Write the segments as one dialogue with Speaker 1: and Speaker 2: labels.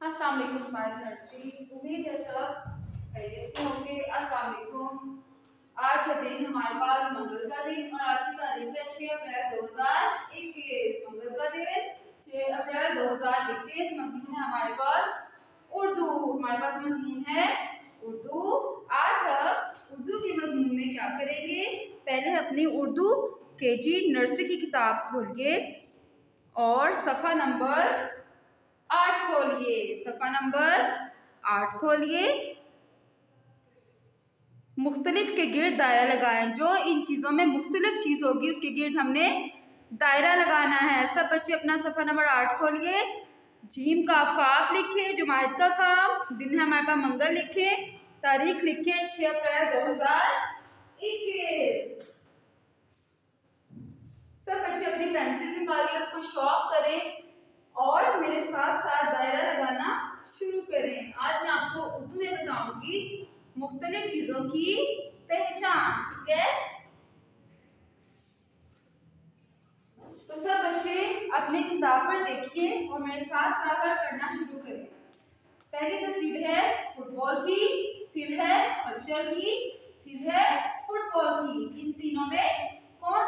Speaker 1: अस्सलाम वालेकुम हमारी नर्सरी। उम्मीद है सब खैरियत से होंगे। अस्सलाम वालेकुम। आज है दिन हमारे पास मंगल का दिन और आज की तारीख है 6 अप्रैल 2021। मंगल का दिन 6 अप्रैल 2021। मजमून है हमारे पास उर्दू। हमारे पास मजमून है उर्दू। आज हम उर्दू के मजमून में क्या करेंगे, पहले अपनी उर्दू केजी नर्सरी की किताब खोलिए और सफ़ा नंबर 8 खोलिए। सफ़ा नंबर 8 खोलिए। मुख्तलिफ के गिर्द दायरा लगाएं। जो इन चीज़ों में मुख्तलिफ चीज़ होगी उसके गिर्द हमने दायरा लगाना है। सब बच्चे अपना सफ़ा नंबर 8 खोलिए। जीम काफ लिखे, जुमात का काम, दिन है हमारे पास मंगल लिखे, तारीख लिखे 6 अप्रैल 2021। सब बच्चे अपनी पेंसिल निकालिए, उसको शॉर्प करें और मेरे साथ साथ दायरा लगाना शुरू करें। आज मैं आपको उर्दू में बताऊंगी मुख्तलिफ चीजों की पहचान, ठीक है। तो सब बच्चे अपने किताब पर देखिए और मेरे साथ साथ करना शुरू करें। पहली तस्वीर है फुटबॉल की, फिर है कल्चर की, फिर है फुटबॉल की। इन तीनों में कौन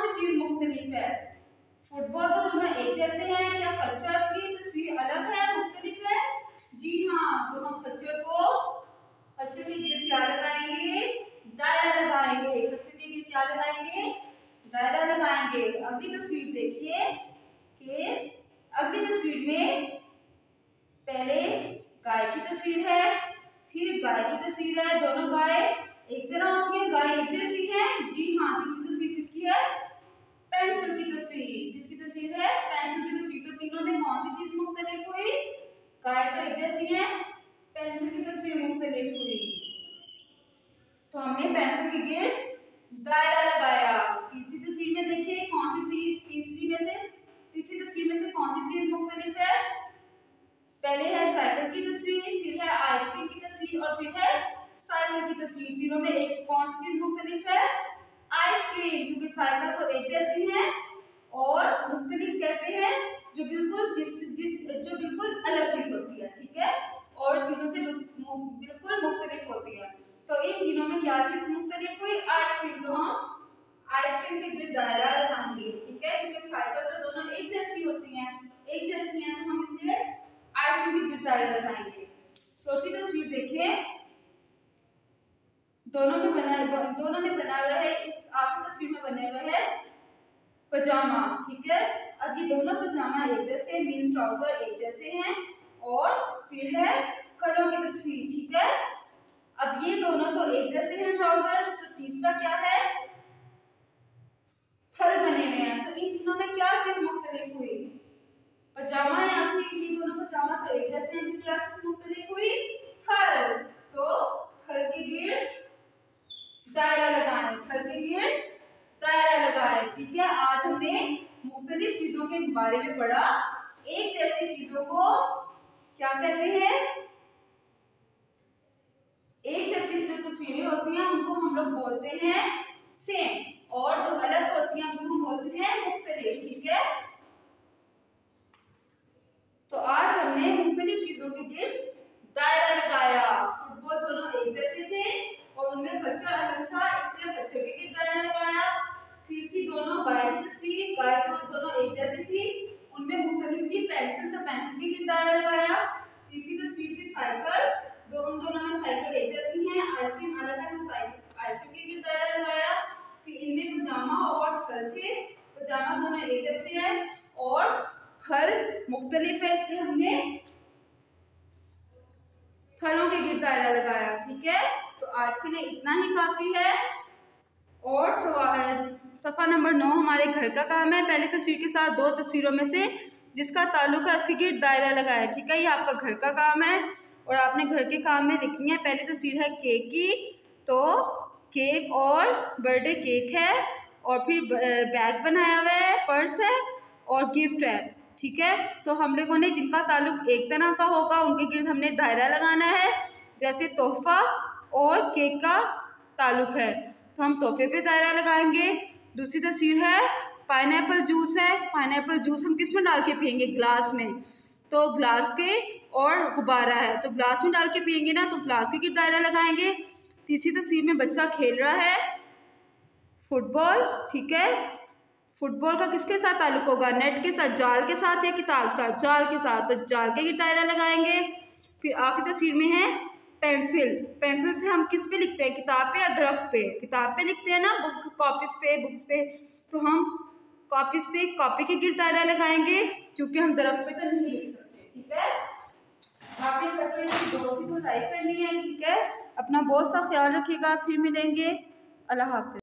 Speaker 1: सी चीज मुख्तलिफ है? फुटबॉल तो दोनों एक जैसे हैं। क्या खच्चर की तस्वीर अलग है, मुख्तलिफ है? जी हाँ, तो हम खच्चर के गिर्द क्या लगाएंगे? दायरा लगाएंगे। खच्चर के गिर्द क्या लगाएंगे? दायरा लगाएंगे। अगली तस्वीर देखिए कि अगली तस्वीर में पहले गाय की तस्वीर है, फिर गाय की तस्वीर है। दोनों गाय एक तरह होती है, गाय एक जैसी है। जी हाँ, तीसरी तस्वीर किसकी है? पेंसिल की तस्वीर। किसकी तस्वीर है? पेंसिल की तस्वीर। तो तीनों में कौन सी चीज मुख्तलिफ हुई? गाय तो एक जैसी है, पेंसिल की तस्वीर मुख्तलिफ हुई। तो हमने पेंसिल के गिर्द दायरा लगाया। तीसरी तस्वीर में देखिए कौन सी तीसरी तस्वीर में से कौन सी चीज मुख्तलिफ है? पहले है साइकिल की तस्वीर, फिर है आइसक्रीम की तस्वीर और फिर है साइकिल की तस्वीर। तीनों में एक कौन सी चीज मुख्तलिफ है? आइसक्रीम, क्योंकि साइकिल तो एक जैसी है और मुख्तलिफ कहते हैं जो बिल्कुल अलग चीज होती है, ठीक है, और चीजों से बिल्कुल मुख्तलिफ होती है। तो इन तीनों में क्या चीज मुख्तलिफ हुई? आइसक्रीम। तो हम आइसक्रीम के गिर्द दायरा लगाएंगे, ठीक है, क्योंकि साइकिल तो दोनों एक जैसी होती हैं, तो हम इसलिए आइसक्रीम के गिर्द दायरा लगाएंगे। चौथी तस्वीर देखिए, दोनों में बना हुआ है। इस आखिरी तस्वीर में बने हुए है पजामा, ठीक है। अब ये दोनों पजामा एक जैसे, मीन्स ट्राउजर एक जैसे हैं। और फिर है फलों की तस्वीर, ठीक है। अब ये दोनों तो एक जैसे हैं ट्राउजर, तो तीसरा क्या है? फल बने हुए हैं। तो इन तीनों में क्या चीज मुख्तलिफ हुई? पजामा या फिर ये दोनों पजामा तो एक जैसे हैं, क्या चीज मुख्तलिफ हुई? फल। तो फल के गिर्द दायरा लगाएं, फल के गिर्द दायरा लगाएं, ठीक है। आज हमने मुख्तलिफ चीजों के बारे में पढ़ा। एक जैसी चीजों को क्या कहते हैं? एक जैसी जो तस्वीरें होती हैं उनको हम लोग बोलते हैं सेम, और जो अलग होती हैं उनको हम बोलते हैं मुख्तलिफ, ठीक है। तो आज हमने मुख्तलिफ चीजों के गिर्द दायरा लगाया। फुटबॉल दोनों एक जैसे थे और उनमें खच्चर अलग था, इसलिए खच्चर के गिर्द दायरा लगाया। फिर थी दोनों गाय की तस्वीर, गाय तो दोनों एक जैसी थी, उनमें मुख्तलिफ थी पेंसिल, तो पेंसिल के गिर्द दायरा लगाया। तीसरी तस्वीर थी साइकिल, दोनों में साइकिल एक जैसी है, आइसक्रीम अलग है, तो आइसक्रीम के गिर्द दायरा लगाया। फिर इनमें पजामा और फल थे, पजामा दोनों एक जैसे हैं और फल मुख्तलिफ है, इसलिए हमने फलों के गिर्द दायरा लगाया, ठीक है। तो आज के लिए इतना ही काफी है। और सफ़ा नंबर 9 हमारे घर का काम है। पहली तस्वीर के साथ दो तस्वीरों में से जिसका ताल्लुक है उसके गिर्द दायरा लगाया, ठीक है। ये आपका घर का काम है और आपने घर के काम में लिखनी है। पहली तस्वीर है केक की, तो केक और बर्थडे केक है और फिर बैग बनाया हुआ है, पर्स है और गिफ्ट है, ठीक है। तो हम लोगों ने जिनका ताल्लुक एक तरह का होगा उनके गिर्द हमने दायरा लगाना है। जैसे तोहफा और केक का ताल्लुक है तो हम तोहफे पे दायरा लगाएंगे। दूसरी तस्वीर है पाइनएप्पल जूस है, पाइनएप्पल जूस हम किस में डाल के पियेंगे? ग्लास में, तो ग्लास के और गुब्बारा है, तो ग्लास में डाल के पियेंगे ना तो ग्लास के गिर्द दायरा लगाएंगे। तीसरी तस्वीर में बच्चा खेल रहा है फुटबॉल, ठीक है। फुटबॉल का किसके साथ ताल्लुक होगा, नेट के साथ, जाल के साथ या किताब के साथ, जाल के साथ, तो जाल के गिर्द दायरा लगाएंगे। फिर आखिरी तस्वीर में है पेंसिल। पेंसिल से हम किस पे लिखते हैं, किताब पे या दरख्त पे, किताब पे लिखते हैं ना, कॉपीज पे, बुक्स पे, तो हम कॉपीज पे कॉपी के गिर्द दायरा लगाएंगे क्योंकि हम दरख्त पे तो नहीं लिख सकते, ठीक है। आपने दोस्ती को लाइक करनी है, ठीक है। अपना बहुत सा ख्याल रखिएगा, फिर मिलेंगे, अल्लाह हाफिज।